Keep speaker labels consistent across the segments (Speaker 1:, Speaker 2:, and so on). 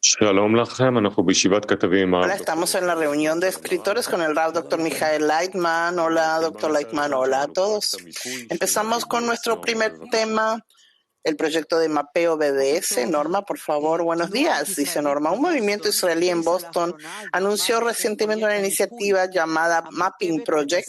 Speaker 1: שלום לכם, אנחנו בישיבת כתבים.
Speaker 2: Hola, estamos en la reunión de escritores con el Rav Dr. Michael Leitman. Hola, Dr. Leitman. Hola a todos. Empezamos con nuestro primer tema, el proyecto de mapeo BDS. Norma, por favor, buenos días, dice Norma. Un movimiento israelí en Boston anunció recientemente una iniciativa llamada Mapping Project,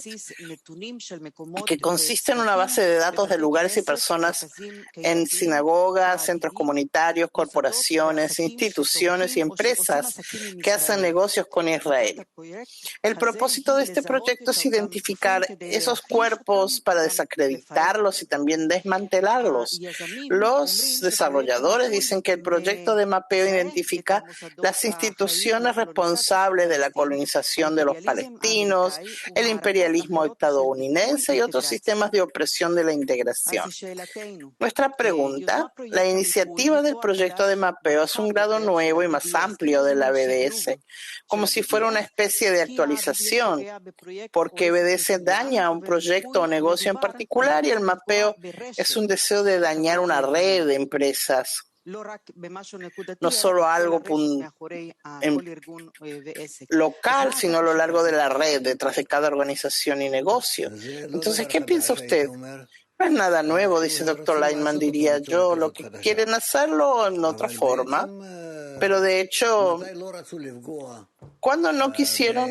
Speaker 2: que consiste en una base de datos de lugares y personas en sinagogas, centros comunitarios, corporaciones, instituciones y empresas que hacen negocios con Israel. El propósito de este proyecto es identificar esos cuerpos para desacreditarlos y también desmantelarlos. Los desarrolladores dicen que el proyecto de mapeo identifica las instituciones responsables de la colonización de los palestinos, el imperialismo estadounidense y otros sistemas de opresión de la integración. Nuestra pregunta: la iniciativa del proyecto de mapeo es un grado nuevo y más amplio de la BDS, como si fuera una especie de actualización, porque BDS daña a un proyecto o negocio en particular y el mapeo es un deseo de dañar una red de empresas, no solo algo local, sino a lo largo de la red, detrás de cada organización y negocio. Entonces, ¿qué piensa usted? No es nada nuevo, dice Dr. Leitman, diría yo. Lo que quieren hacerlo en otra forma, pero de hecho, cuando no quisieron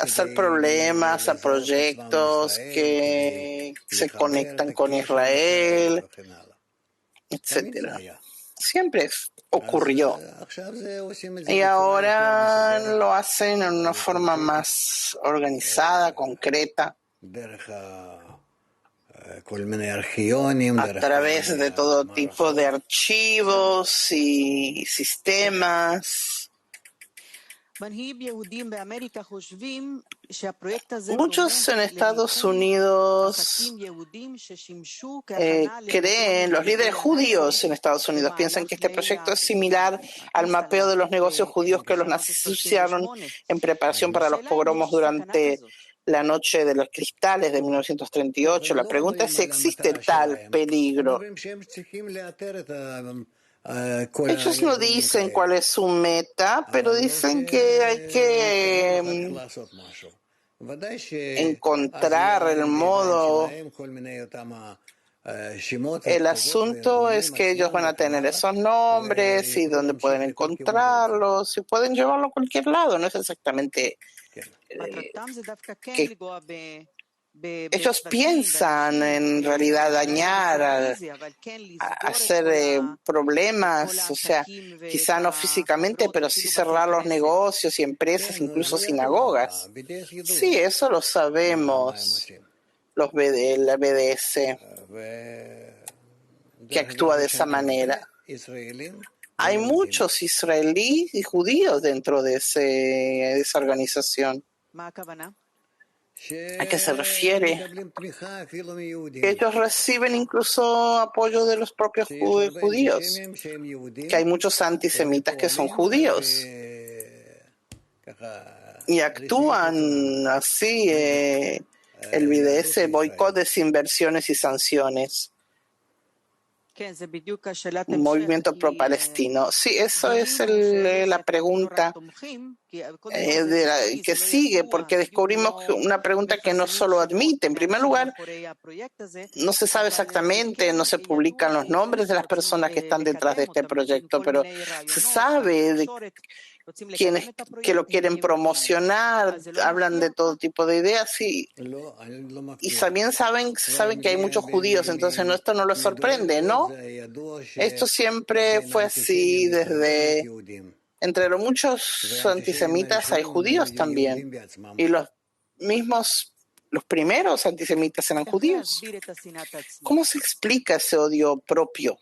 Speaker 2: hacer problemas a proyectos que se conectan con Israel, etcétera. Siempre ocurrió. Y ahora lo hacen en una forma más organizada, concreta, a través de todo tipo de archivos y sistemas. Muchos en Estados Unidos creen, los líderes judíos en Estados Unidos piensan que este proyecto es similar al mapeo de los negocios judíos que los nazis usaron en preparación para los pogromos durante la noche de los cristales de 1938. La pregunta es si existe tal peligro. Ellos no dicen cuál es su meta, pero dicen que hay que encontrar el modo. El asunto es que ellos van a tener esos nombres y dónde pueden encontrarlos y pueden llevarlo a cualquier lado. No es exactamente que ellos piensan en realidad dañar, hacer problemas, o sea, quizá no físicamente, pero sí cerrar los negocios y empresas, incluso sinagogas. Sí, eso lo sabemos, la BDS, que actúa de esa manera. Hay muchos israelíes y judíos dentro de esa organización. ¿A qué se refiere? Que ellos reciben incluso apoyo de los propios judíos, que hay muchos antisemitas que son judíos y actúan así. El BDS, boicot, desinversiones y sanciones. Un movimiento pro-palestino. Sí, eso es la pregunta que sigue, porque descubrimos una pregunta que no solo admite. En primer lugar, no se sabe exactamente, no se publican los nombres de las personas que están detrás de este proyecto, pero se sabe de quienes que lo quieren promocionar, hablan de todo tipo de ideas y también saben que hay muchos judíos, entonces esto no los sorprende, ¿no? Esto siempre fue así desde... Entre los muchos antisemitas hay judíos también. Y los primeros antisemitas eran judíos. ¿Cómo se explica ese odio propio?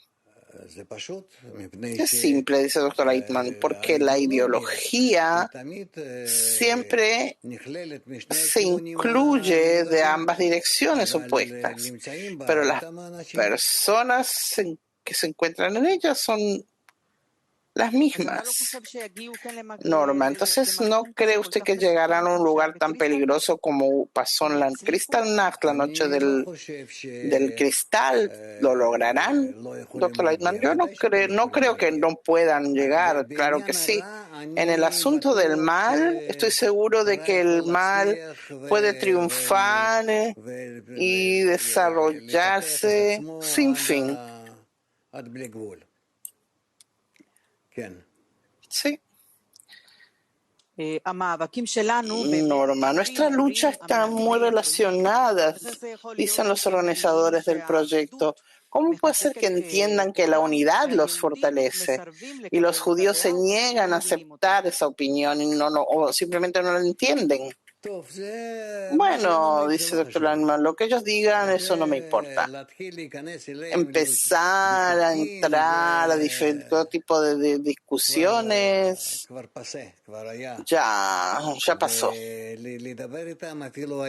Speaker 2: Es simple, dice el Dr. Leitman, porque la ideología siempre se incluye de ambas direcciones opuestas, pero las personas que se encuentran en ella son las mismas. Norma, entonces, ¿no cree usted que llegarán a un lugar tan peligroso como pasó en la Kristallnacht, la noche del cristal? ¿Lo lograrán, doctor Lightman? Yo no creo que no puedan llegar, claro que sí. En el asunto del mal, estoy seguro de que el mal puede triunfar y desarrollarse sin fin. Sí. Norma, nuestras luchas están muy relacionadas, dicen los organizadores del proyecto. ¿Cómo puede ser que entiendan que la unidad los fortalece? Y los judíos se niegan a aceptar esa opinión o simplemente no la entienden. Bueno, dice el doctor Landman, lo que ellos digan, eso no me importa. Empezar a entrar a todo tipo de discusiones, ya pasó.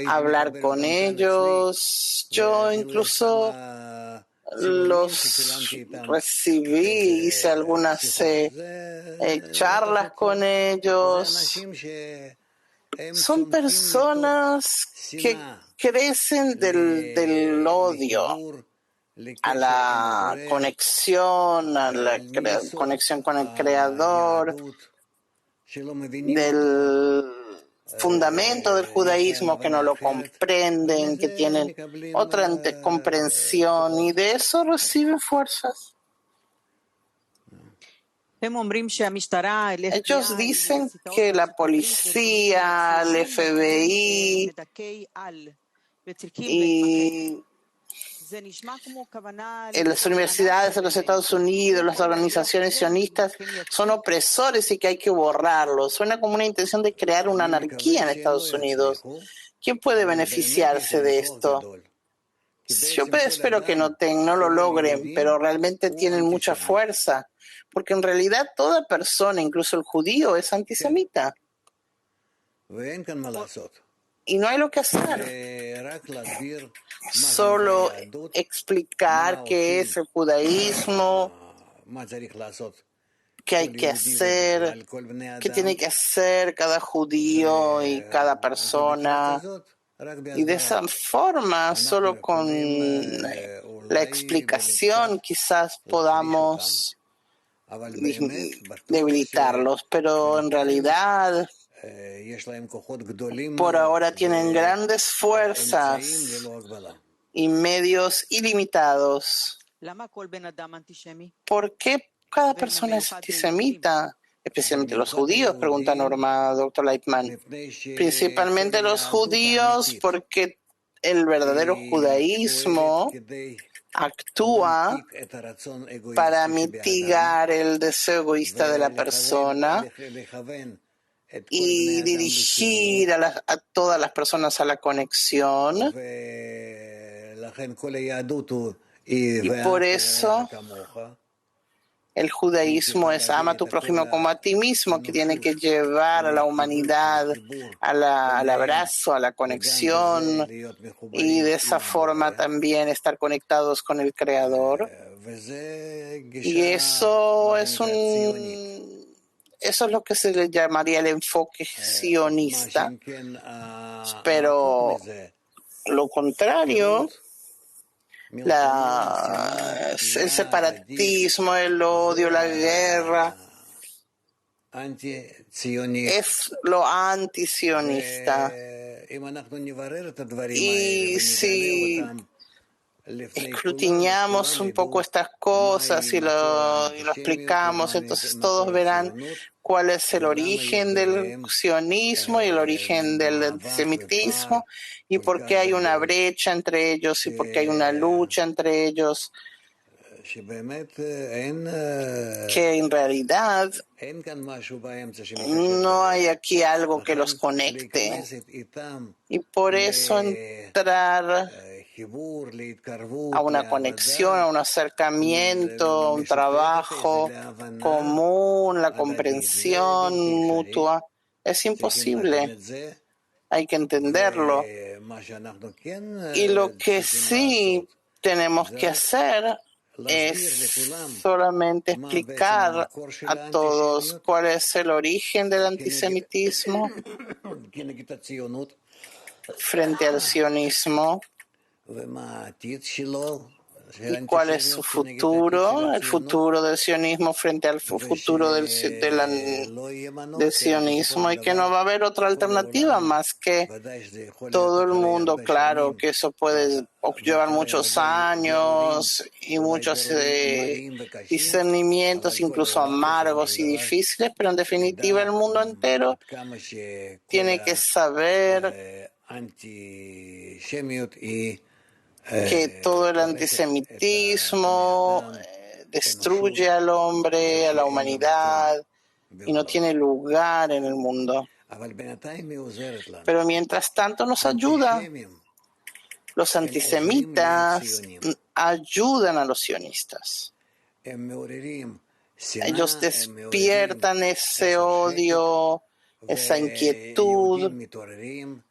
Speaker 2: Hablar con ellos, yo incluso los recibí, hice algunas charlas con ellos. Son personas que crecen del odio a la conexión con el Creador, del fundamento del judaísmo, que no lo comprenden, que tienen otra comprensión, y de eso reciben fuerzas. Ellos dicen que la policía, el FBI y en las universidades de los Estados Unidos, las organizaciones sionistas, son opresores y que hay que borrarlos. Suena como una intención de crear una anarquía en Estados Unidos. ¿Quién puede beneficiarse de esto? Yo espero que no lo logren, pero realmente tienen mucha fuerza, porque en realidad toda persona, incluso el judío, es antisemita. Y no hay lo que hacer. Solo explicar qué es el judaísmo, qué hay que hacer, qué tiene que hacer cada judío y cada persona. Y de esa forma, solo con la explicación, quizás podamos debilitarlos, pero en realidad por ahora tienen grandes fuerzas y medios ilimitados. ¿Por qué cada persona es antisemita? Especialmente los judíos, pregunta Norma, doctor Lightman. Principalmente los judíos, porque el verdadero judaísmo actúa para mitigar el deseo egoísta de la persona y dirigir a todas las personas a la conexión. Y por eso el judaísmo es ama a tu prójimo como a ti mismo, que tiene que llevar a la humanidad al abrazo, a la conexión, y de esa forma también estar conectados con el Creador. Y eso es lo que se le llamaría el enfoque sionista. Pero lo contrario, el separatismo, el odio, la guerra, es lo antisionista. Y si escudriñamos un poco estas cosas y lo explicamos, entonces todos verán cuál es el origen del sionismo y el origen del antisemitismo, y por qué hay una brecha entre ellos y por qué hay una lucha entre ellos, que en realidad no hay aquí algo que los conecte. Y por eso entrar a una conexión, a un acercamiento, a un trabajo común, la comprensión mutua, es imposible. Hay que entenderlo. Y lo que sí tenemos que hacer es solamente explicar a todos cuál es el origen del antisemitismo frente al sionismo y cuál es su futuro, el futuro del sionismo frente al futuro del sionismo, y que no va a haber otra alternativa más que todo el mundo. Claro que eso puede llevar muchos años y muchos discernimientos, incluso amargos y difíciles, pero en definitiva el mundo entero tiene que saber que todo el antisemitismo destruye al hombre, a la humanidad, y no tiene lugar en el mundo. Pero mientras tanto nos ayuda. Los antisemitas ayudan a los sionistas. Ellos despiertan ese odio, esa inquietud,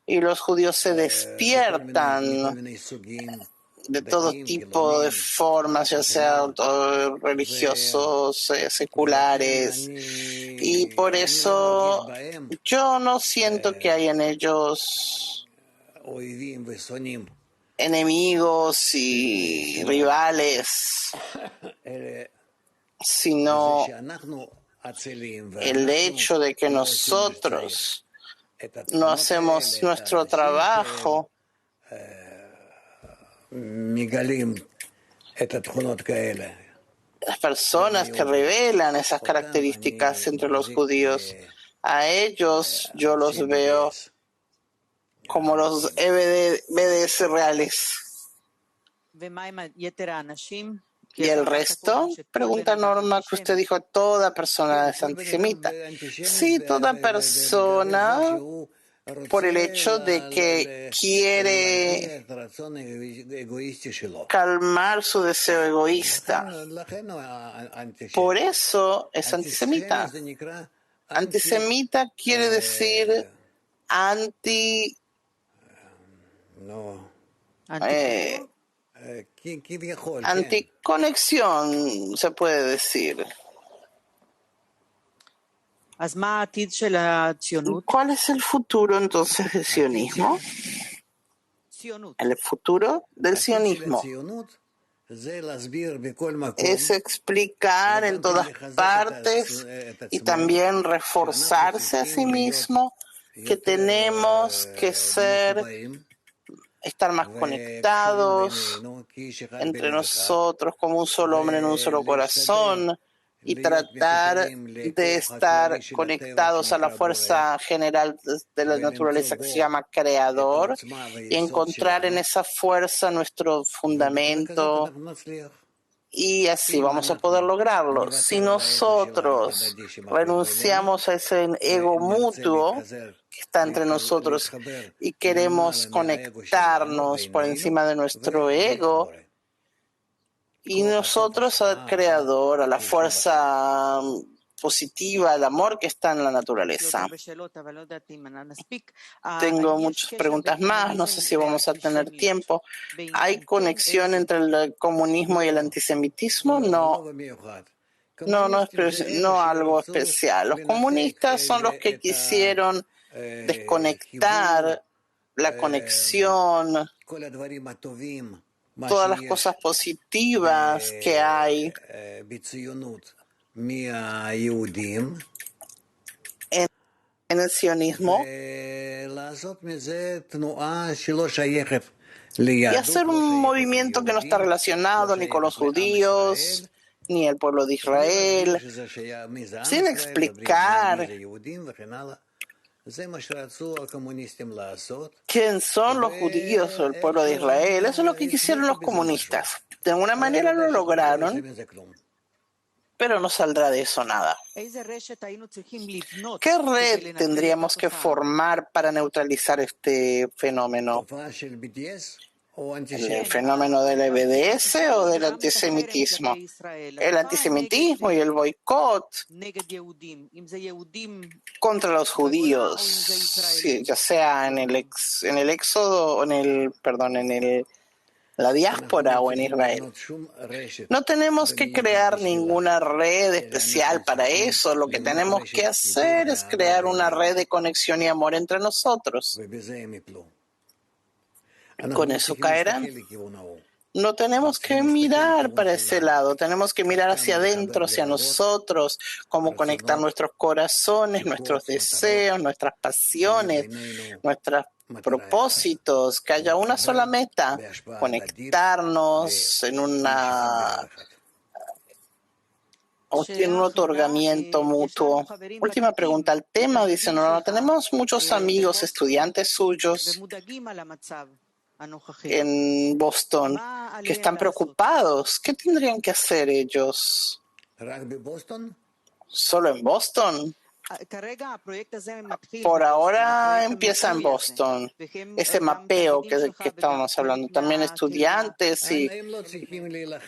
Speaker 2: y los judíos se despiertan de todo tipo de formas, ya sea religiosos, seculares, y por eso yo no siento que hay en ellos enemigos y rivales, sino el hecho de que nosotros no hacemos nuestro trabajo las personas que revelan esas características entre los judíos, a ellos yo los veo como los BDS reales. ¿Y el resto? Pregunta Norma, que usted dijo, toda persona es antisemita. Sí, toda persona, por el hecho de que quiere calmar su deseo egoísta. Por eso es antisemita. Antisemita quiere decir anticonexión, se puede decir. ¿Cuál es el futuro entonces del sionismo? El futuro del sionismo es explicar en todas partes y también reforzarse a sí mismo que tenemos que estar más conectados entre nosotros como un solo hombre en un solo corazón, y tratar de estar conectados a la fuerza general de la naturaleza que se llama Creador, y encontrar en esa fuerza nuestro fundamento, y así vamos a poder lograrlo. Si nosotros renunciamos a ese ego mutuo que está entre nosotros y queremos conectarnos por encima de nuestro ego, y nosotros al Creador, a la fuerza positiva, al amor que está en la naturaleza. Tengo muchas preguntas más, no sé si vamos a tener tiempo. ¿Hay conexión entre el comunismo y el antisemitismo? No. No algo especial. Los comunistas son los que quisieron desconectar la conexión, todas las cosas positivas que hay en el sionismo, y hacer un movimiento que no está relacionado ni con los judíos ni el pueblo de Israel, sin explicar quién son los judíos o el pueblo de Israel. Eso es lo que quisieron los comunistas. De alguna manera lo lograron, pero no saldrá de eso nada. ¿Qué red tendríamos que formar para neutralizar este fenómeno? ¿El fenómeno del BDS o del antisemitismo? El antisemitismo y el boicot contra los judíos, sí, ya sea en el Éxodo, en el la diáspora o en Israel. No tenemos que crear ninguna red especial para eso. Lo que tenemos que hacer es crear una red de conexión y amor entre nosotros. Con eso caerán. No tenemos que mirar para ese lado, tenemos que mirar hacia adentro, hacia nosotros, cómo conectar nuestros corazones, nuestros deseos, nuestras pasiones, nuestros propósitos, que haya una sola meta, conectarnos en un otorgamiento mutuo. Última pregunta, el tema, dice, no, tenemos muchos amigos, estudiantes suyos en Boston que están preocupados. ¿Qué tendrían que hacer ellos? ¿Solo en Boston? Por ahora empieza en Boston. Ese mapeo que estábamos hablando. También estudiantes y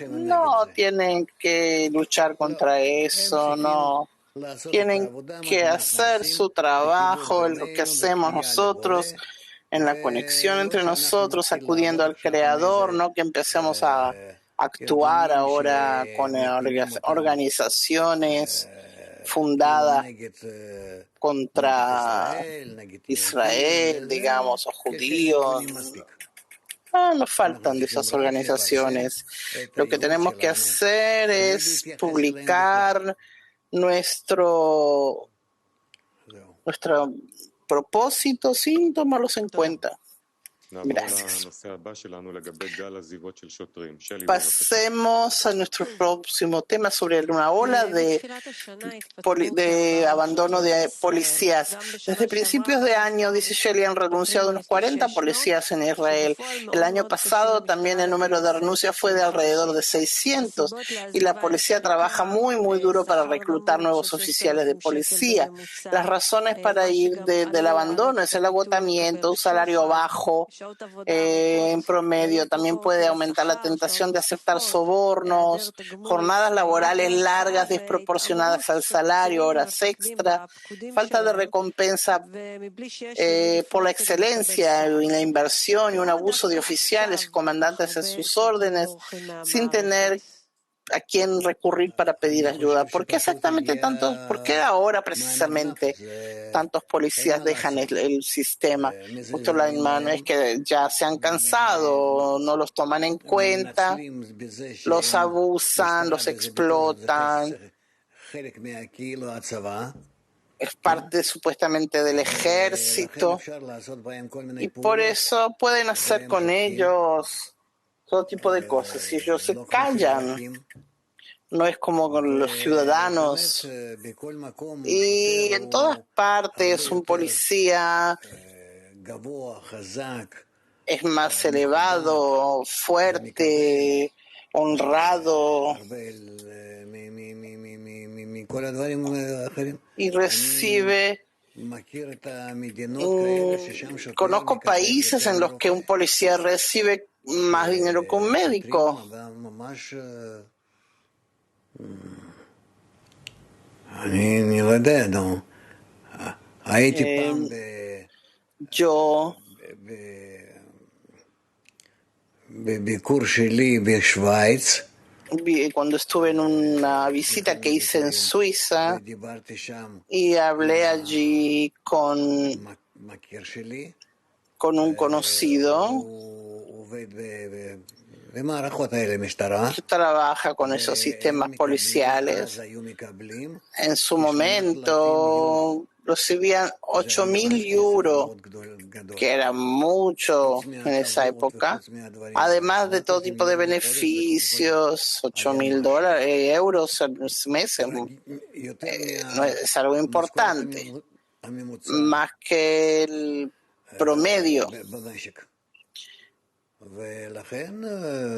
Speaker 2: no tienen que luchar contra eso, no. Tienen que hacer su trabajo, lo que hacemos nosotros, en la conexión entre nosotros, acudiendo al Creador, no que empecemos a actuar ahora con organizaciones fundadas contra Israel, digamos, o judíos. Nos faltan de esas organizaciones. Lo que tenemos que hacer es publicar nuestro propósito sin tomarlos en cuenta. Gracias. Pasemos a nuestro próximo tema sobre una ola de abandono de policías. Desde principios de año, dice Shelley, han renunciado unos 40 policías en Israel. El año pasado también el número de renuncias fue de alrededor de 600 y la policía trabaja muy, muy duro para reclutar nuevos oficiales de policía. Las razones para ir del abandono es el agotamiento, un salario bajo, en promedio. También puede aumentar la tentación de aceptar sobornos, jornadas laborales largas desproporcionadas al salario, horas extra, falta de recompensa por la excelencia y la inversión y un abuso de oficiales y comandantes en sus órdenes sin tener a quién recurrir para pedir ayuda. ¿Por qué exactamente tantos? ¿Por qué ahora precisamente tantos policías dejan el sistema? Justo la mano es que ya se han cansado, no los toman en cuenta, los abusan, los explotan. Es parte supuestamente del ejército y por eso pueden hacer con ellos todo tipo de cosas. Si ellos se callan, no es como con los ciudadanos. Y en todas partes un policía es más elevado, fuerte, honrado y recibe. Conozco países en los que un policía recibe más dinero que un médico. Yo cuando estuve en una visita que hice en Suiza y hablé allí con un conocido que trabaja con esos sistemas policiales. En su momento recibían 8.000 euros, que era mucho en esa época, además de todo tipo de beneficios, 8.000 euros al mes, no es algo importante, más que el promedio.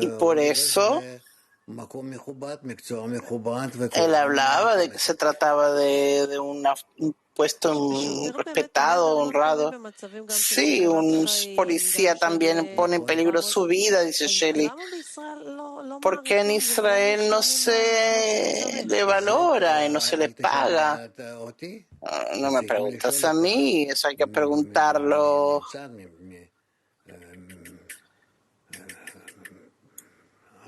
Speaker 2: Y por eso él hablaba de que se trataba de un puesto respetado, honrado. Sí, un policía también pone en peligro su vida, dice Shelley. ¿Por qué en Israel no se le valora y no se le paga? No me preguntas a mí, eso hay que preguntarlo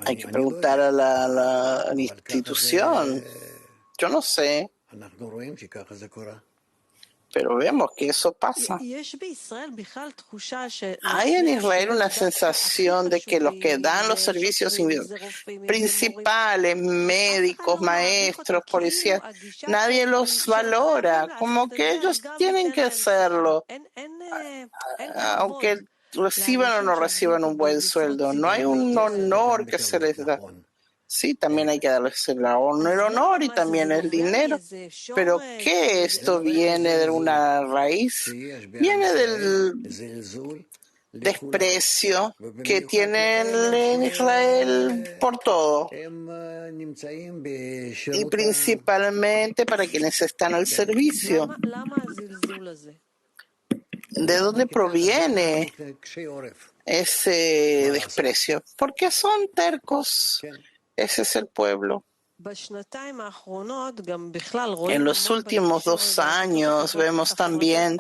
Speaker 2: Hay que preguntar a la institución. Yo no sé, pero vemos que eso pasa. Hay en Israel una sensación de que los que dan los servicios principales, médicos, maestros, policías, nadie los valora, como que ellos tienen que hacerlo, aunque reciban o no reciban un buen sueldo. No hay un honor que se les da. Sí, también hay que darles el honor y también el dinero. Pero ¿qué esto viene de una raíz? Viene del desprecio que tienen en Israel por todo. Y principalmente para quienes están al servicio. ¿De dónde proviene ese desprecio? Porque son tercos. Ese es el pueblo. En los últimos 2 años vemos también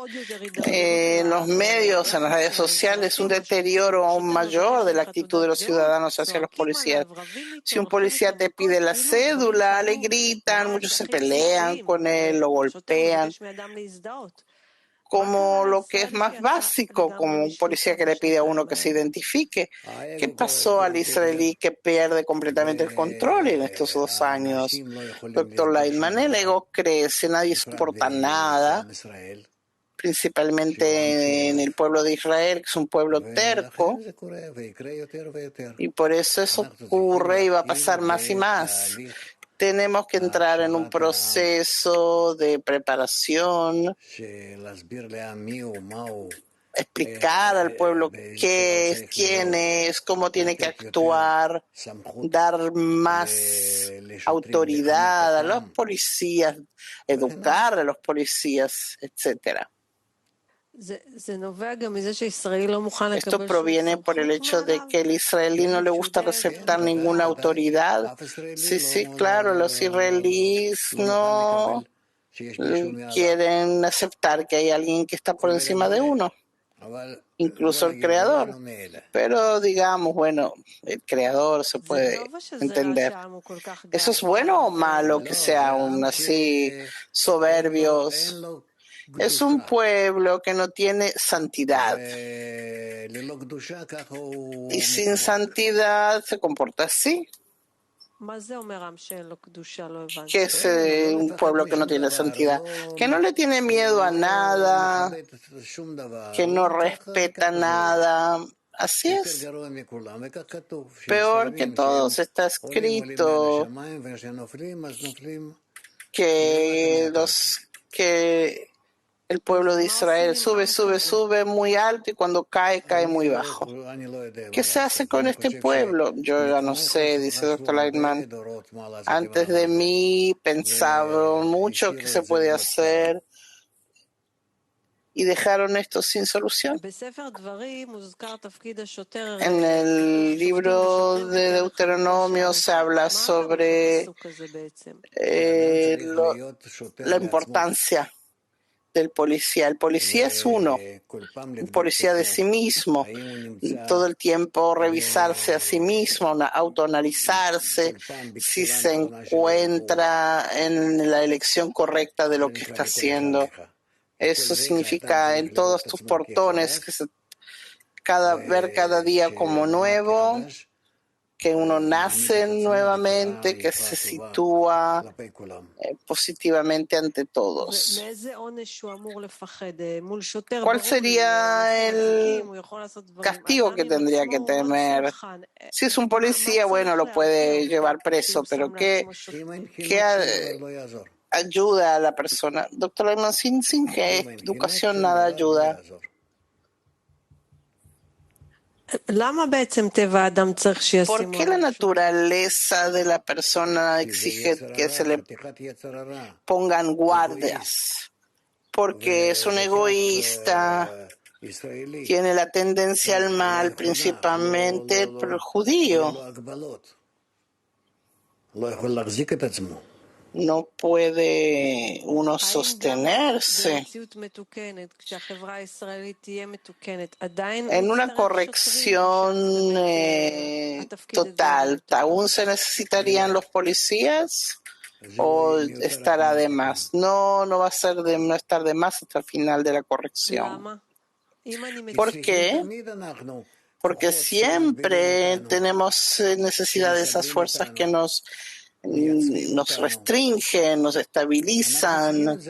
Speaker 2: en los medios, en las redes sociales, un deterioro aún mayor de la actitud de los ciudadanos hacia los policías. Si un policía te pide la cédula, le gritan, muchos se pelean con él, lo golpean, como lo que es más básico, como un policía que le pide a uno que se identifique. ¿Qué pasó al israelí que pierde completamente el control en estos 2 años? Doctor Lightman, el ego crece, nadie soporta nada, principalmente en el pueblo de Israel, que es un pueblo terco, y por eso ocurre y va a pasar más y más. Tenemos que entrar en un proceso de preparación, explicar al pueblo qué es, quién es, cómo tiene que actuar, dar más autoridad a los policías, educar a los policías, etcétera. Esto proviene por el hecho de que el israelí no le gusta aceptar ninguna autoridad. Sí, claro, los israelíes no quieren aceptar que hay alguien que está por encima de uno, incluso el creador. Pero digamos, bueno, el creador se puede entender. ¿Eso es bueno o malo que sean así soberbios? Es un pueblo que no tiene santidad. Y sin santidad se comporta así. ¿Qué es un pueblo que no tiene santidad? Que no le tiene miedo a nada, que no respeta nada. Así es. Peor que todos, está escrito que el pueblo de Israel sube muy alto y cuando cae, cae muy bajo. ¿Qué se hace con este pueblo? Yo ya no sé, dice Dr. Lightman. Antes de mí pensaron mucho que se puede hacer y dejaron esto sin solución. En el libro de Deuteronomio se habla sobre la importancia del policía. El policía es uno, un policía de sí mismo, todo el tiempo revisarse a sí mismo, autoanalizarse, si se encuentra en la elección correcta de lo que está haciendo. Eso significa en todos tus portones ver cada día como nuevo, que uno nace nuevamente, que se sitúa positivamente ante todos. ¿Cuál sería el castigo que tendría que temer? Si es un policía, bueno, lo puede llevar preso, pero ¿qué ayuda a la persona? Doctor Lehmann, sin educación nada ayuda. ¿Por qué la naturaleza de la persona exige que se le pongan guardias? Porque es un egoísta, tiene la tendencia al mal, principalmente el judío. no puede uno sostenerse en una corrección total. ¿Aún se necesitarían los policías o estará de más? No, no va a ser no estar de más hasta el final de la corrección. ¿Por qué? Porque siempre tenemos necesidad de esas fuerzas que nos restringen, nos estabilizan.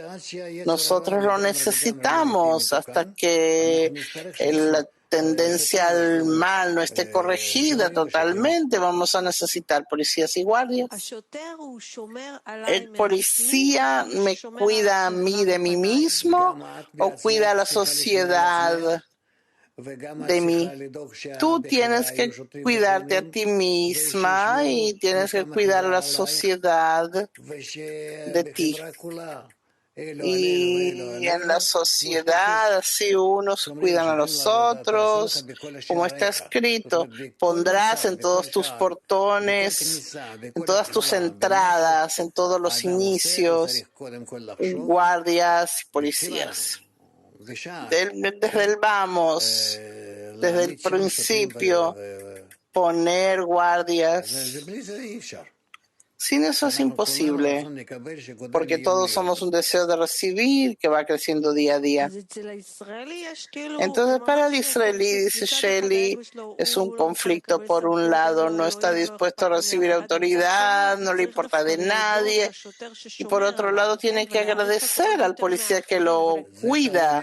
Speaker 2: Nosotros lo necesitamos hasta que la tendencia al mal no esté corregida totalmente. Vamos a necesitar policías y guardias. ¿El policía me cuida a mí de mí mismo o cuida a la sociedad de mí? Tú tienes que cuidarte a ti misma y tienes que cuidar a la sociedad de ti. Y en la sociedad así unos cuidan a los otros, como está escrito, pondrás en todos tus portones, en todas tus entradas, en todos los inicios, guardias y policías. Desde el vamos, desde el principio, poner guardias. Sin eso es imposible, porque todos somos un deseo de recibir que va creciendo día a día. Entonces, para el israelí, dice Shelley, es un conflicto. Por un lado, no está dispuesto a recibir autoridad, no le importa de nadie, y por otro lado, tiene que agradecer al policía que lo cuida.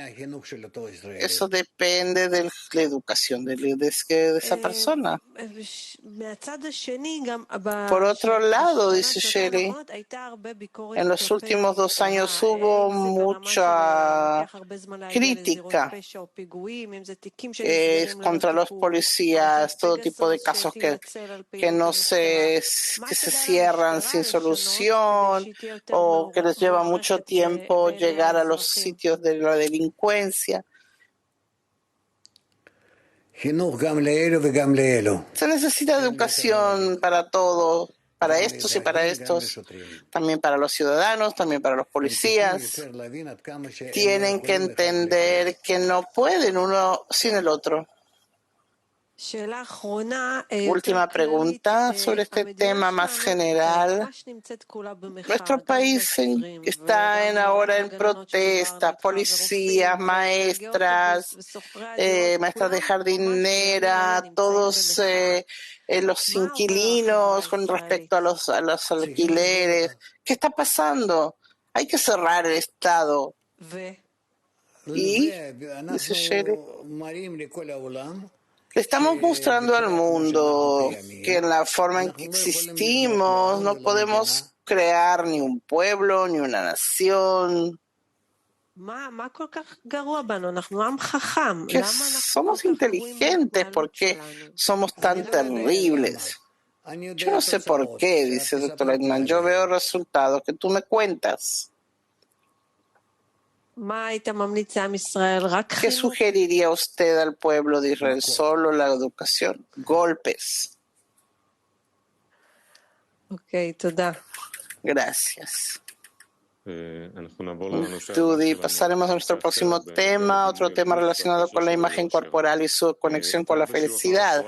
Speaker 2: Eso depende de la educación de esa persona. Por otro lado, dice Shelley, en los últimos 2 años hubo mucha crítica contra los policías, todo tipo de casos que se cierran sin solución o que les lleva mucho tiempo llegar a los sitios de la delincuencia. Se necesita educación para todos, para estos y para estos, también para los ciudadanos, también para los policías. Tienen que entender que no pueden uno sin el otro. Última pregunta sobre este tema más general. Nuestro país está ahora en protesta, policías, maestras, maestras de jardinera, todos los inquilinos con respecto a los alquileres. ¿Qué está pasando? Hay que cerrar el Estado. Y, dice Shelley, le estamos mostrando al mundo que en la forma en que existimos no podemos crear ni un pueblo, ni una nación. Que somos inteligentes, porque somos tan terribles. Yo no sé por qué, dice el Dr. Lightman. Yo veo resultados que tú me cuentas. ¿Qué sugeriría usted al pueblo de Israel? Solo la educación. Golpes. Gracias. Judy, pasaremos a nuestro próximo tema, otro tema relacionado con la imagen corporal y su conexión con la felicidad.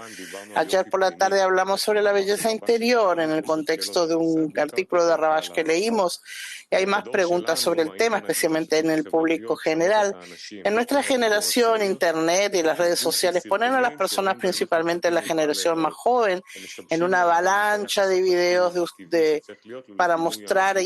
Speaker 2: Ayer por la tarde hablamos sobre la belleza interior en el contexto de un artículo de Rabash que leímos, y hay más preguntas sobre el tema, especialmente en el público general. En nuestra generación, Internet y las redes sociales ponen a las personas, principalmente en la generación más joven, en una avalancha de videos para mostrar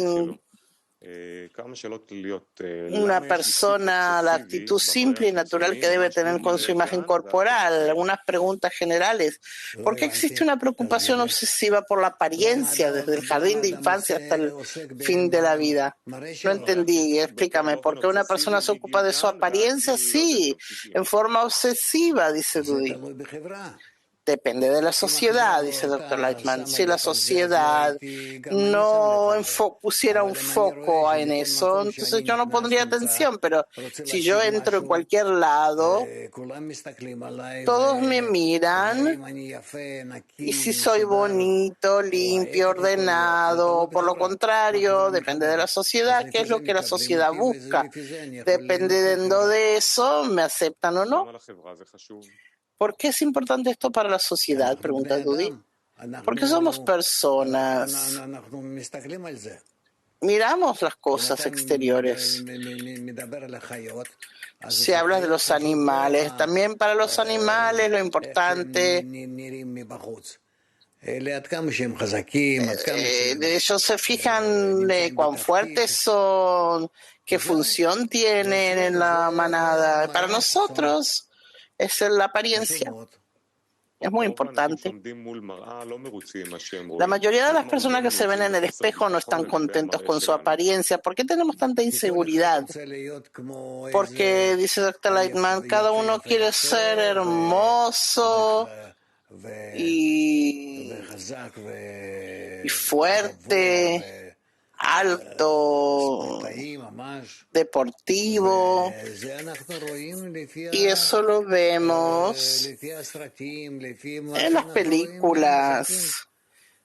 Speaker 2: una persona la actitud simple y natural que debe tener con su imagen corporal. Algunas preguntas generales. ¿Por qué existe una preocupación obsesiva por la apariencia desde el jardín de infancia hasta el fin de la vida? No entendí, explícame. ¿Por qué una persona se ocupa de su apariencia? Sí, en forma obsesiva, dice Rudy. Depende de la sociedad, dice el doctor Lightman. Si la sociedad no pusiera un foco en eso, entonces yo no pondría atención, pero si yo entro en cualquier lado, todos me miran y si soy bonito, limpio, ordenado, por lo contrario, depende de la sociedad, qué es lo que la sociedad busca. Dependiendo de eso, me aceptan o no. ¿Por qué es importante esto para la sociedad? Pregunta Dudi. Porque somos personas. Miramos las cosas exteriores. Si hablas de los animales, también para los animales lo importante, ellos se fijan cuán fuertes son, qué función tienen en la manada. Para nosotros es la apariencia. Es muy importante. La mayoría de las personas que se ven en el espejo no están contentos con su apariencia. ¿Por qué tenemos tanta inseguridad? Porque, dice Dr. Lightman, cada uno quiere ser hermoso y fuerte, alto, deportivo, y eso lo vemos en las películas,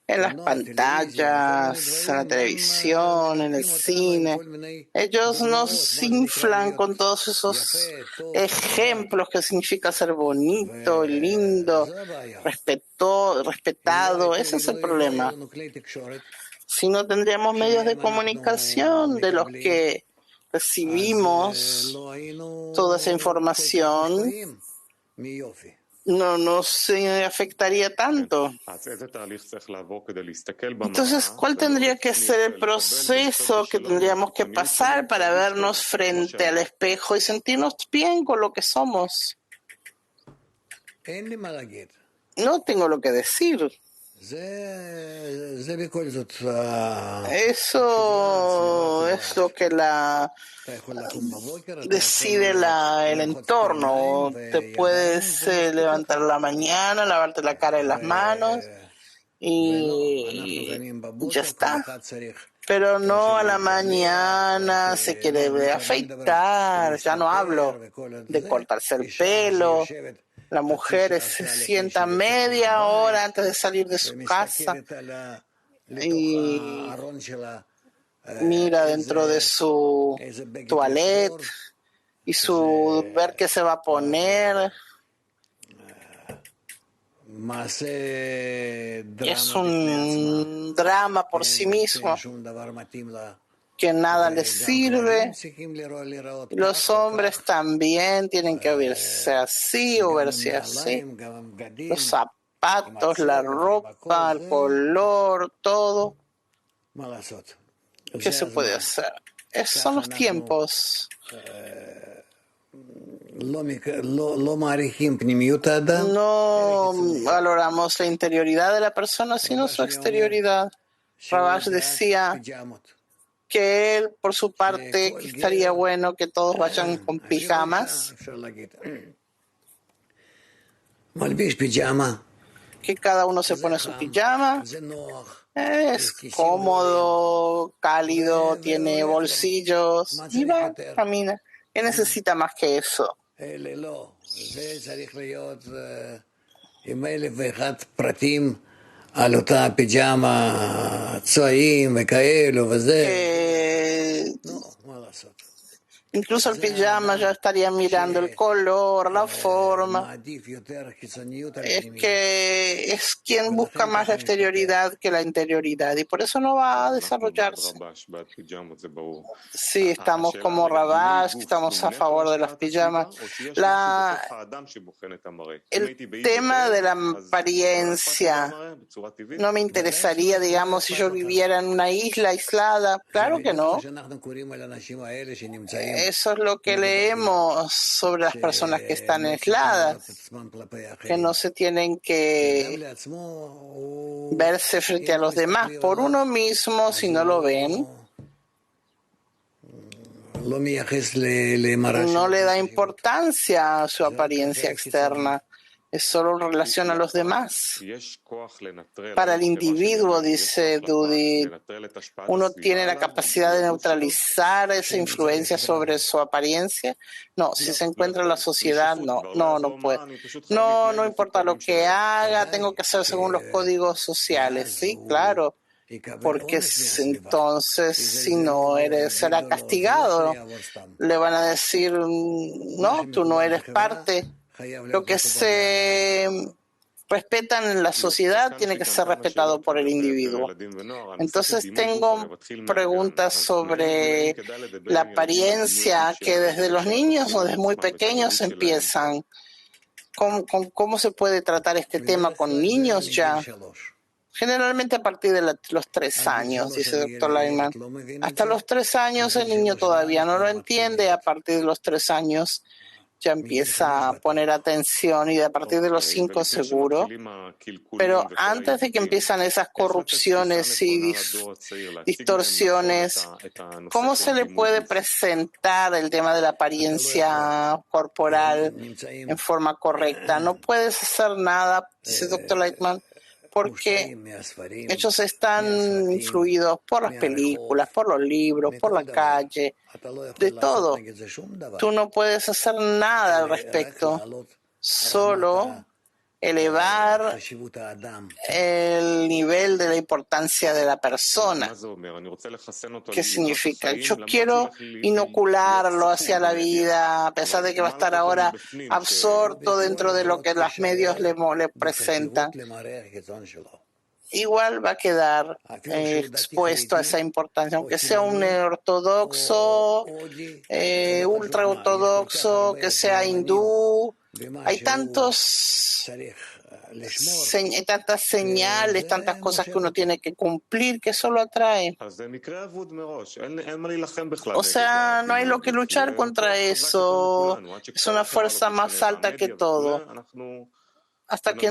Speaker 2: en las pantallas, en la televisión, en el cine. Ellos nos inflan con todos esos ejemplos que significa ser bonito, lindo, respetado. Ese es el problema. Si no tendríamos medios de comunicación de los que recibimos toda esa información, no nos afectaría tanto. Entonces, ¿cuál tendría que ser el proceso que tendríamos que pasar para vernos frente al espejo y sentirnos bien con lo que somos? No tengo lo que decir. Eso es lo que decide el entorno. Te puedes levantar a la mañana, lavarte la cara y las manos y ya está. Pero no a la mañana se quiere afeitar. Ya no hablo de cortarse el pelo. La mujer se sienta media hora antes de salir de su casa y mira dentro de su toilette y ver qué se va a poner. Es un drama por sí mismo que nada les sirve. Los hombres también tienen que verse así o verse así. Los zapatos, la ropa, el color, todo. ¿Qué se puede hacer? Esos son los tiempos. No valoramos la interioridad de la persona, sino su exterioridad. Rabash decía que él, por su parte, que estaría bueno que todos vayan con pijamas, que cada uno se pone su pijama. Es cómodo, cálido, tiene bolsillos y va, camina. ¿Qué necesita más que eso? Incluso el pijama ya estaría mirando el color, la forma. Es que es quien busca más la exterioridad que la interioridad y por eso no va a desarrollarse. Sí, estamos como Rabash, estamos a favor de las pijamas. El tema de la apariencia no me interesaría, digamos, si yo viviera en una isla aislada. Claro que no. Eso es lo que leemos sobre las personas que están aisladas, que no se tienen que verse frente a los demás por uno mismo si no lo ven. No le da importancia a su apariencia externa. es solo en relación a los demás. Para el individuo, dice Dudi, uno tiene la capacidad de neutralizar esa influencia sobre su apariencia. No, si se encuentra en la sociedad, no puede. No importa lo que haga, tengo que hacer según los códigos sociales. Sí, claro, porque entonces si no eres, será castigado, ¿no? Le van a decir, no, tú no eres parte. Lo que se respetan en la sociedad tiene que ser respetado por el individuo. Entonces tengo preguntas sobre la apariencia que desde los niños o desde muy pequeños empiezan. ¿Cómo se puede tratar este tema con niños ya? Generalmente a partir de los 3 años, dice el Dr. Lightman. Hasta los 3 años el niño todavía no lo entiende, a partir de los 3 años ya empieza a poner atención y a partir de los 5 seguro. Pero antes de que empiezan esas corrupciones y distorsiones, ¿cómo se le puede presentar el tema de la apariencia corporal en forma correcta? No puedes hacer nada, dice el Dr. Lightman, porque ellos están influidos por las películas, por los libros, por la calle, de todo. Tú no puedes hacer nada al respecto, solo elevar el nivel de la importancia de la persona. ¿Qué significa? Yo quiero inocularlo hacia la vida, a pesar de que va a estar ahora absorto dentro de lo que los medios le presentan. Igual va a quedar expuesto a esa importancia, aunque sea un ortodoxo, ultra ortodoxo, que sea hindú. Hay tantas señales, tantas cosas que uno tiene que cumplir que eso lo atrae. O sea, no hay lo que luchar contra eso. Es una fuerza más alta que todo. Hasta que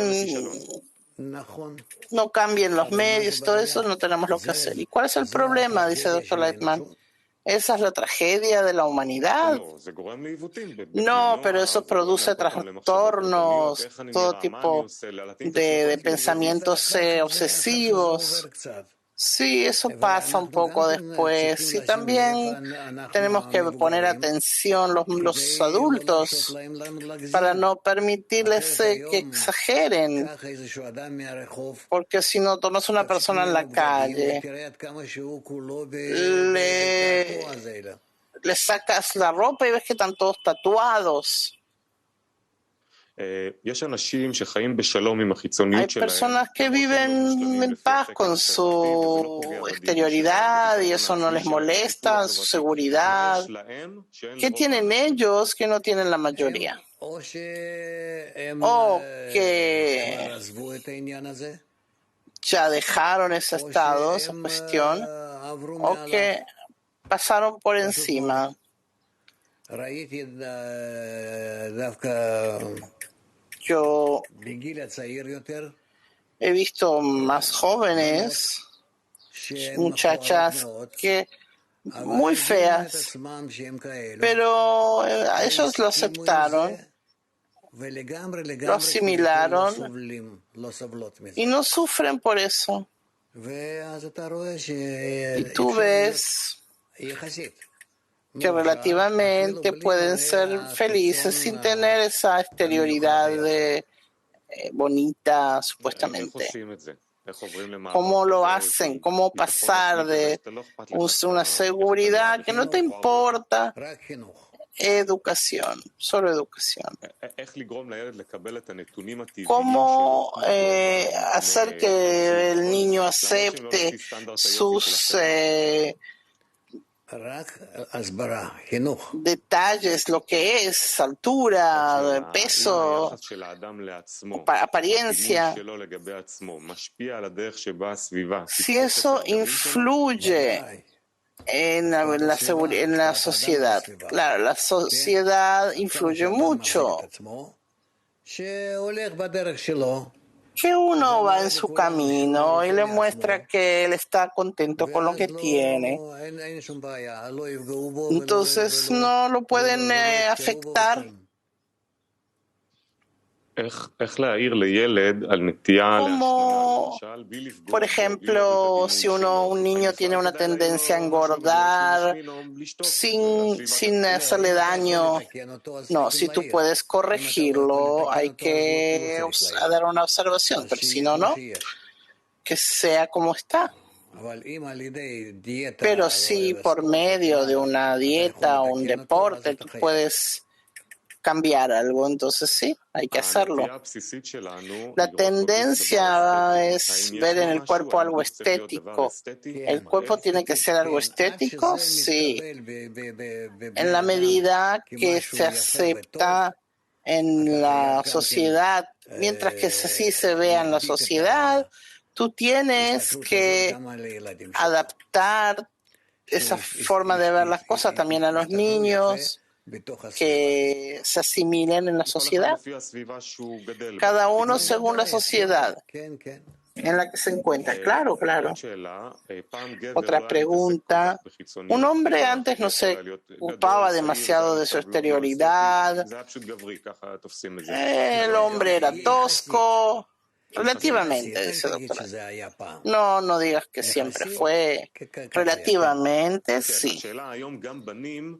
Speaker 2: no cambien los medios y todo eso, no tenemos lo que hacer. ¿Y cuál es el problema? Dice el Dr. Lightman. Esa es la tragedia de la humanidad. No, pero eso produce trastornos, todo tipo de pensamientos obsesivos. Sí, eso pasa un poco después. Y también tenemos que poner atención los adultos para no permitirles que exageren. Porque si no tomas una persona en la calle, le sacas la ropa y ves que están todos tatuados. Hay personas que viven en paz con su exterioridad y eso no les molesta, su seguridad. ¿Qué tienen ellos que no tienen la mayoría? O que ya dejaron ese estado, esa cuestión, o que pasaron por encima. Yo he visto más jóvenes, muchachas que muy feas, pero ellos lo aceptaron, lo asimilaron y no sufren por eso. Y tú ves que relativamente pueden ser felices sin tener esa exterioridad bonita, supuestamente. ¿Cómo lo hacen? ¿Cómo pasar de una seguridad que no te importa? Educación, solo educación. ¿Cómo hacer que el niño acepte sus detalles, lo que es altura, peso, apariencia? Si eso influye en la sociedad, claro, la sociedad influye mucho. Que uno va en su camino y le muestra que él está contento con lo que tiene. Entonces no lo pueden afectar. Como, por ejemplo, si un niño tiene una tendencia a engordar sin hacerle daño, no, si tú puedes corregirlo, hay que dar una observación, pero si no, no, que sea como está. Pero si por medio de una dieta o un deporte tú puedes cambiar algo, entonces sí, hay que hacerlo. La tendencia es ver en el cuerpo algo estético. ¿El cuerpo tiene que ser algo estético? Sí. En la medida que se acepta en la sociedad, mientras que así se vea en la sociedad, tú tienes que adaptar esa forma de ver las cosas también a los niños que se asimilen en la sociedad. Cada uno según la sociedad en la que se encuentra. Claro, claro. Otra pregunta. Un hombre antes no se ocupaba demasiado de su exterioridad. El hombre era tosco. Relativamente, dice el doctor. No, no digas que siempre fue. Relativamente, sí.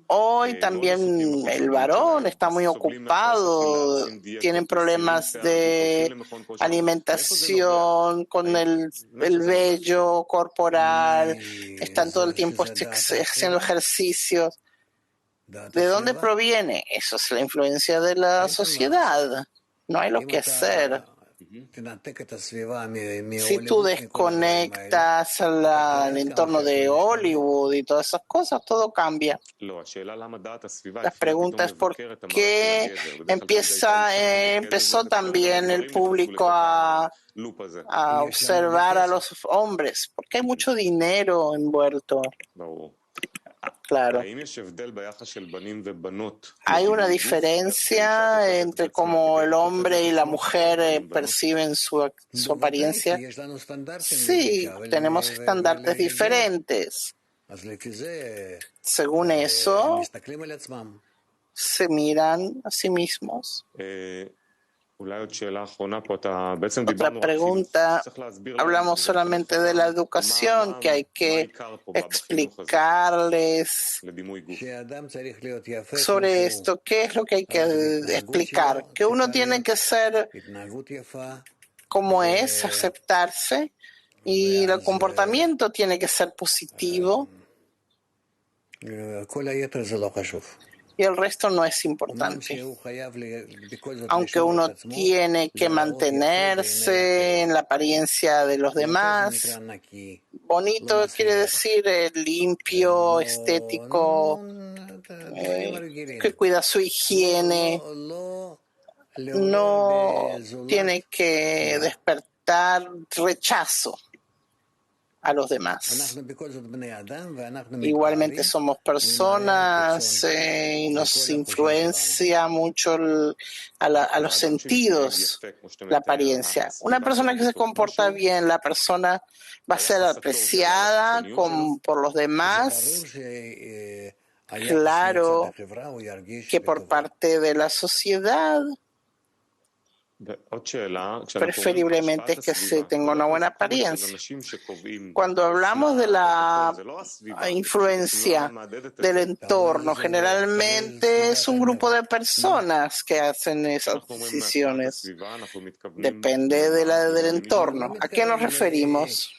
Speaker 2: Hoy también el varón está muy ocupado, tienen problemas de alimentación con el vello corporal, están todo el tiempo haciendo ejercicios. ¿De dónde proviene? Eso es la influencia de la sociedad. No hay lo que hacer. Si tú desconectas al entorno de Hollywood y todas esas cosas, todo cambia. La pregunta es por qué empezó también el público a observar a los hombres, porque hay mucho dinero envuelto. Claro. Hay una diferencia entre cómo el hombre y la mujer perciben su apariencia. Sí, tenemos estándares diferentes. Según eso, se miran a sí mismos. Otra pregunta, hablamos solamente de la educación, que hay que explicarles sobre esto. ¿Qué es lo que hay que explicar? Que uno tiene que ser como es, aceptarse, y el comportamiento tiene que ser positivo. Y el resto no es importante. Aunque uno tiene que mantenerse en la apariencia de los demás, bonito quiere decir limpio, estético, que cuida su higiene, no tiene que despertar rechazo a los demás. Igualmente somos personas y nos influencia mucho a los sentidos la apariencia. Una persona que se comporta bien, la persona va a ser apreciada por los demás. Claro que por parte de la sociedad preferiblemente es que se tenga una buena apariencia. Cuando hablamos de la influencia del entorno, generalmente es un grupo de personas que hacen esas decisiones. Depende del entorno. ¿A qué nos referimos?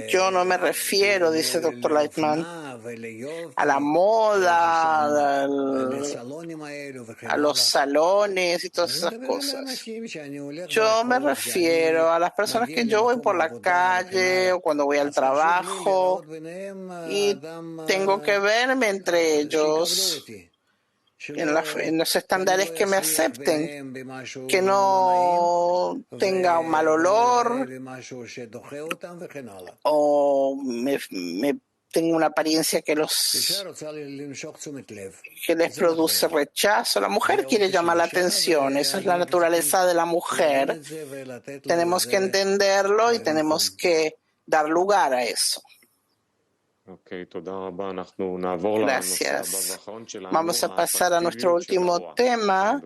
Speaker 2: Yo no me refiero, dice el Dr. Lightman, a la moda, a los salones y todas esas cosas. Yo me refiero a las personas que yo voy por la calle o cuando voy al trabajo y tengo que verme entre ellos en los estándares que me acepten, que no tenga un mal olor o tenga una apariencia que les produce rechazo. La mujer quiere llamar la atención, esa es la naturaleza de la mujer. Tenemos que entenderlo y tenemos que dar lugar a eso. Gracias. Vamos a pasar a nuestro último tema.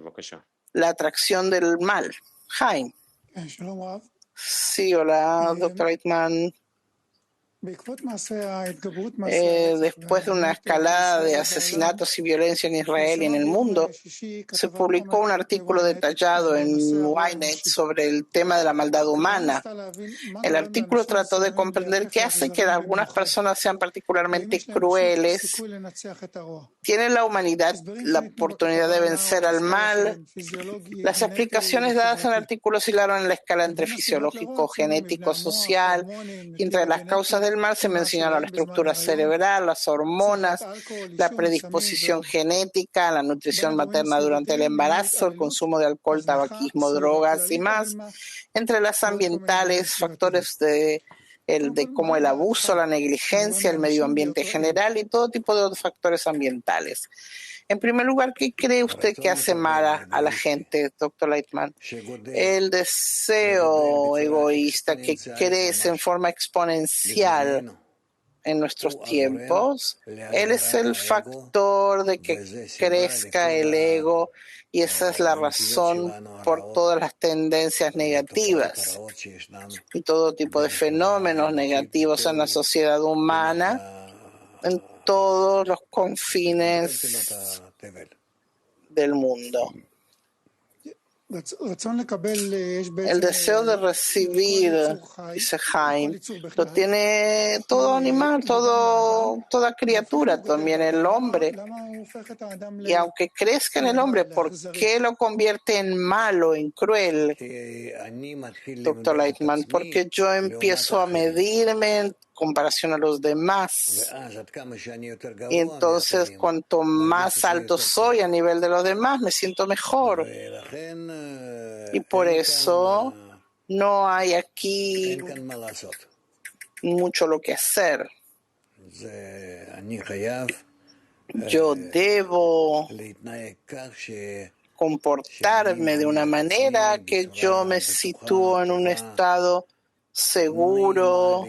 Speaker 2: la atracción del mal. Jaime. Sí, hola, doctor Reitman. Después de una escalada de asesinatos y violencia en Israel y en el mundo, se publicó un artículo detallado en Ynet sobre el tema de la maldad humana. El artículo trató de comprender qué hace que algunas personas sean particularmente crueles. ¿Tiene la humanidad la oportunidad de vencer al mal? Las explicaciones dadas en el artículo oscilaron en la escala entre fisiológico, genético, social, y entre las causas del mal se mencionaron la estructura cerebral, las hormonas, la predisposición genética, la nutrición materna durante el embarazo, el consumo de alcohol, tabaquismo, drogas y más. Entre las ambientales, factores como el abuso, la negligencia, el medio ambiente general y todo tipo de otros factores ambientales. En primer lugar, ¿qué cree usted que hace mal a la gente, doctor Lightman? El deseo egoísta que crece en forma exponencial en nuestros tiempos, él es el factor de que crezca el ego y esa es la razón por todas las tendencias negativas y todo tipo de fenómenos negativos en la sociedad humana, en todos los confines del mundo. El deseo de recibir, dice Jaime, lo tiene todo animal, toda criatura, también el hombre. Y aunque crezca en el hombre, ¿por qué lo convierte en malo, en cruel, doctor Lightman? Porque yo empiezo a medirme en comparación a los demás. Y entonces, cuanto más alto soy a nivel de los demás, me siento mejor. Y por eso no hay aquí mucho lo que hacer. Yo debo comportarme de una manera que yo me sitúo en un estado seguro,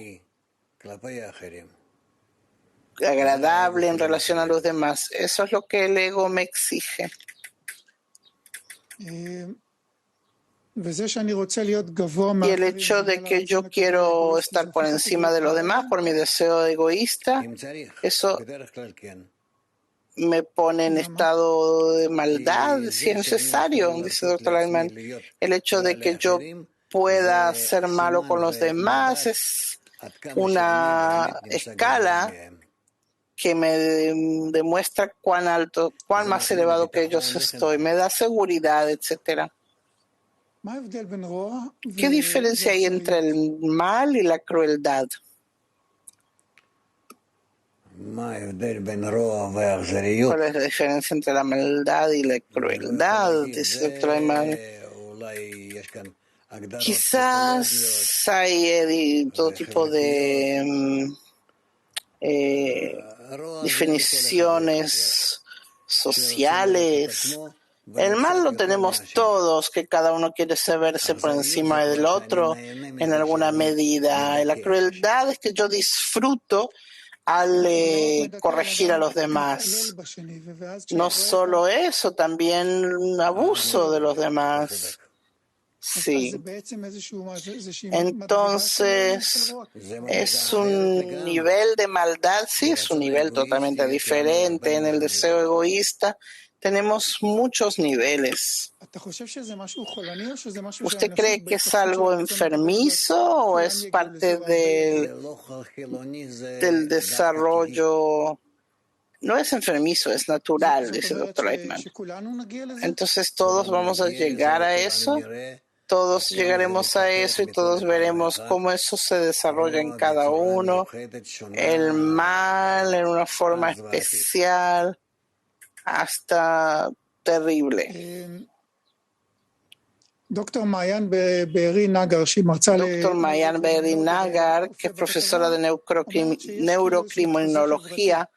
Speaker 2: agradable en relación a los demás. Eso es lo que el ego me exige. Y el hecho de que yo quiero estar por encima de los demás por mi deseo egoísta, eso me pone en estado de maldad, si es necesario, dice el doctor Lightman. El hecho de que yo pueda ser malo con los demás es una escala que me demuestra cuán alto, cuán más elevado que yo estoy, me da seguridad, etcétera. ¿Qué diferencia hay entre el mal y la crueldad? ¿Cuál es la diferencia entre la maldad y la crueldad? Dice el doctor Ayman. Quizás hay todo tipo de definiciones sociales. El mal lo tenemos todos, que cada uno quiere verse por encima del otro en alguna medida. Y la crueldad es que yo disfruto al corregir a los demás. No solo eso, también abuso de los demás. Sí. Entonces, es un nivel de maldad, sí, es un nivel totalmente diferente. En el deseo egoísta tenemos muchos niveles. ¿Usted cree que es algo enfermizo o es parte del desarrollo? No es enfermizo, es natural, dice el doctor Lightman. Entonces todos vamos a llegar a eso, todos llegaremos a eso y todos veremos cómo eso se desarrolla en cada uno, el mal en una forma especial, hasta terrible. Doctor Mayan Be'eri Nagar, que es profesora de neurocriminología,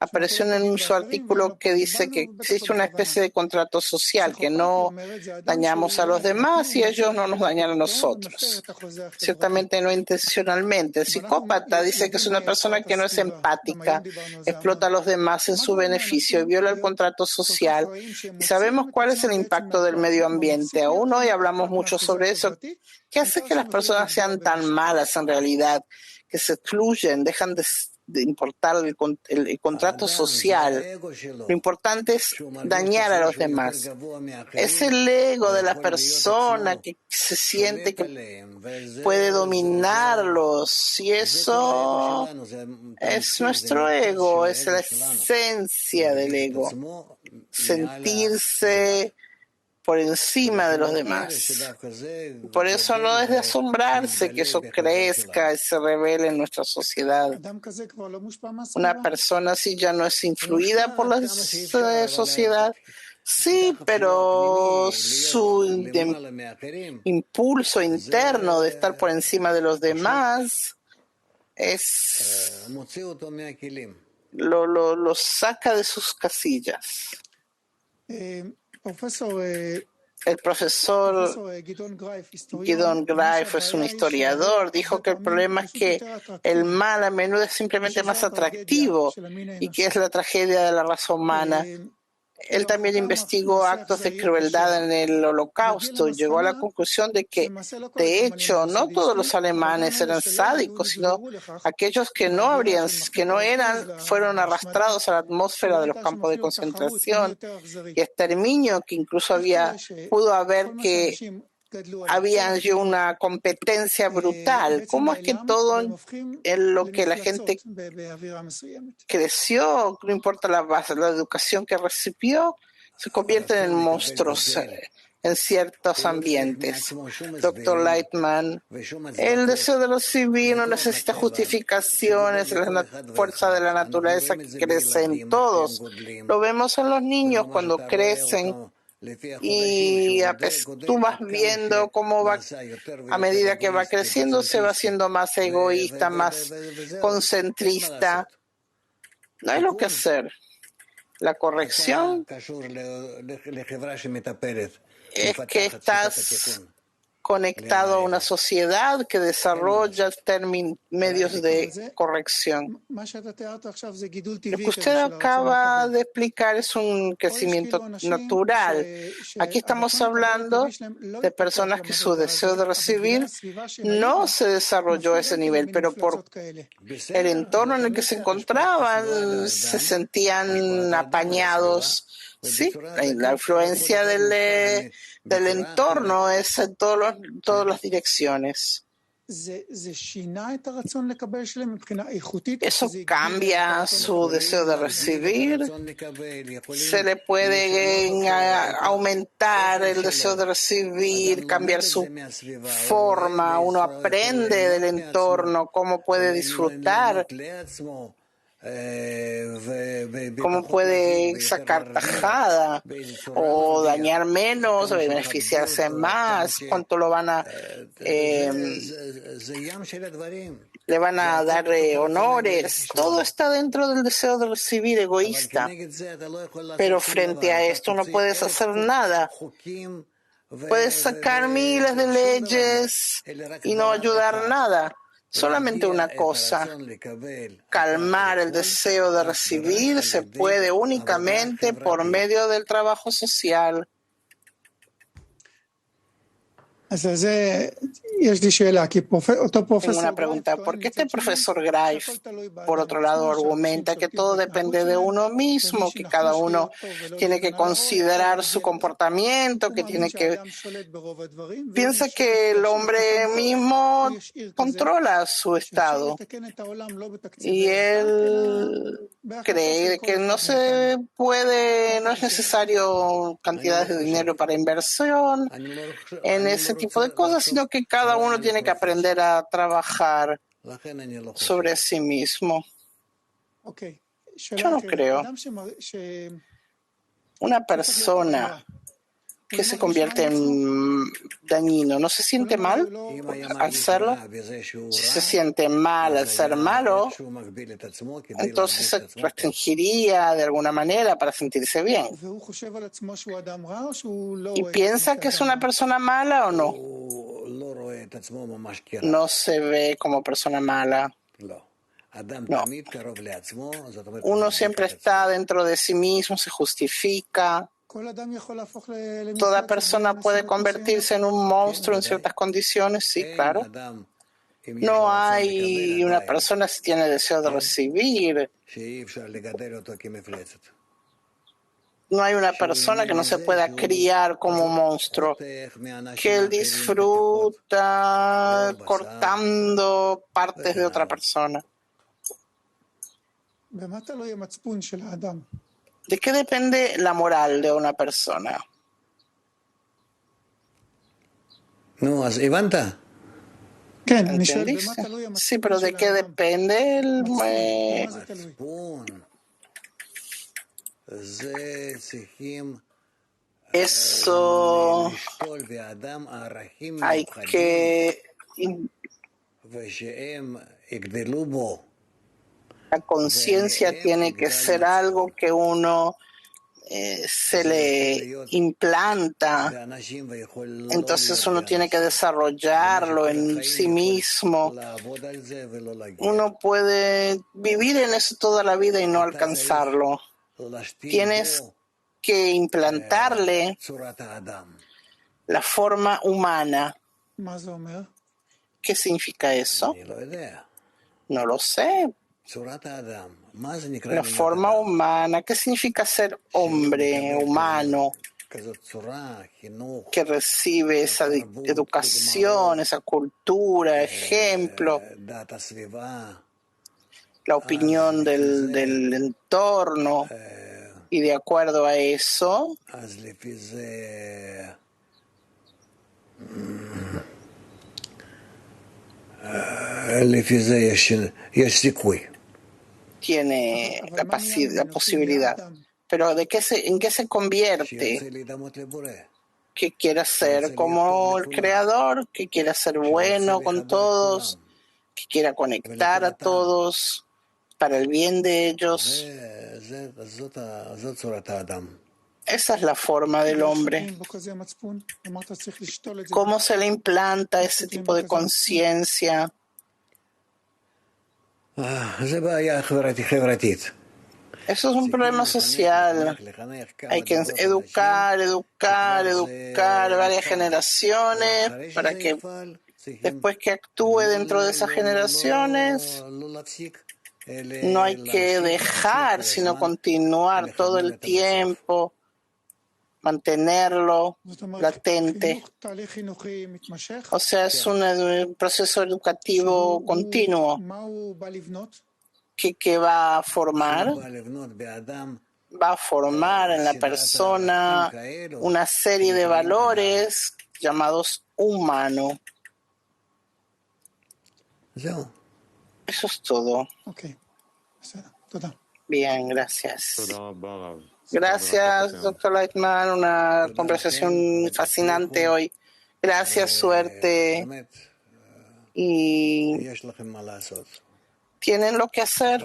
Speaker 2: apareció en su artículo que dice que existe una especie de contrato social, que no dañamos a los demás y ellos no nos dañan a nosotros. Ciertamente no intencionalmente. El psicópata dice que es una persona que no es empática, explota a los demás en su beneficio y viola el contrato social. Y sabemos cuál es el impacto del medio ambiente. Aún hoy hablamos mucho sobre eso. ¿Qué hace que las personas sean tan malas en realidad? Que se excluyen, dejan de importar el contrato social. Lo importante es dañar a los demás. Es el ego de la persona que se siente que puede dominarlos y eso es nuestro ego, es la esencia del ego, sentirse por encima de los demás. Por eso no es de asombrarse que eso crezca y se revele en nuestra sociedad. Una persona así ya no es influida por la sociedad. Sí, pero su impulso interno de estar por encima de los demás lo saca de sus casillas. El profesor Gideon Greif es un historiador, dijo que el problema es que el mal a menudo es simplemente más atractivo y que es la tragedia de la raza humana. Él también investigó actos de crueldad en el Holocausto y llegó a la conclusión de que, de hecho, no todos los alemanes eran sádicos, sino aquellos que no eran, fueron arrastrados a la atmósfera de los campos de concentración y exterminio, que incluso pudo haber que había una competencia brutal. ¿Cómo es que todo en lo que la gente creció, no importa la base, la educación que recibió, se convierten en monstruos en ciertos ambientes? Dr. Lightman, el deseo de recibir no necesita justificaciones, es la fuerza de la naturaleza que crece en todos. Lo vemos en los niños cuando crecen. Y tú vas viendo cómo va, a medida que va creciendo, se va haciendo más egoísta, más concentrista. No hay lo que hacer. La corrección es que estás conectado a una sociedad que desarrolla medios de corrección. Lo que usted acaba de explicar es un crecimiento natural. Aquí estamos hablando de personas que su deseo de recibir no se desarrolló a ese nivel, pero por el entorno en el que se encontraban se sentían apañados. Sí, la influencia del entorno es en todas las direcciones. Eso cambia su deseo de recibir. Se le puede aumentar el deseo de recibir, cambiar su forma. Uno aprende del entorno, cómo puede disfrutar, cómo puede sacar tajada o dañar menos o beneficiarse más, cuánto lo van a le van a dar honores. Todo está dentro del deseo de recibir egoísta, pero frente a esto no puedes hacer nada. Puedes sacar miles de leyes y no ayudar nada. Solamente una cosa, calmar el deseo de recibir se puede únicamente por medio del trabajo social. Tengo una pregunta. ¿Por qué este profesor Greif, por otro lado, argumenta que todo depende de uno mismo, que cada uno tiene que considerar su comportamiento, piensa que el hombre mismo controla su estado? Y él cree que no es necesario cantidades de dinero para inversión en ese tipo de cosas, sino que cada uno tiene que aprender a trabajar sobre sí mismo. Yo no creo. Una persona que se convierte en dañino. ¿No se siente mal al hacerlo? Si se siente mal al ser malo, entonces se restringiría de alguna manera para sentirse bien. ¿Y piensa que es una persona mala o no? No se ve como persona mala. No. Uno siempre está dentro de sí mismo, se justifica. ¿Toda persona puede convertirse en un monstruo en ciertas condiciones? Sí, claro. No hay una persona si tiene deseo de recibir. No hay una persona que no se pueda criar como un monstruo, que él disfruta cortando partes de otra persona. ¿De qué depende la moral de una persona? ¿Entendiste? Sí, pero ¿de qué depende eso? Hay que... La conciencia tiene que ser algo que uno se le implanta, entonces uno tiene que desarrollarlo en sí mismo. Uno puede vivir en eso toda la vida y no alcanzarlo. Tienes que implantarle la forma humana. ¿Qué significa eso? No lo sé. La forma humana, ¿qué significa ser hombre, humano, que recibe esa educación, esa cultura, ejemplo, la opinión del entorno, y de acuerdo a eso, tiene la posibilidad. Pero ¿en qué se convierte? Que quiera ser como el Creador, que quiera ser bueno con todos, que quiera conectar a todos para el bien de ellos. Esa es la forma del hombre. ¿Cómo se le implanta ese tipo de conciencia? Eso es un problema social. Hay que educar varias generaciones para que después que actúe dentro de esas generaciones, no hay que dejar, sino continuar todo el tiempo, mantenerlo latente. O sea, es un proceso educativo continuo que va a formar en la persona una serie de valores llamados humanos. Eso es todo. Bien, gracias. Gracias, doctor Lightman. Una conversación fascinante hoy. Gracias, suerte. Y tienen lo que hacer.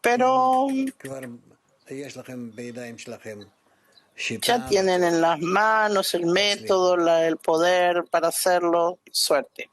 Speaker 2: Pero ya tienen en las manos el método, el poder para hacerlo. Suerte.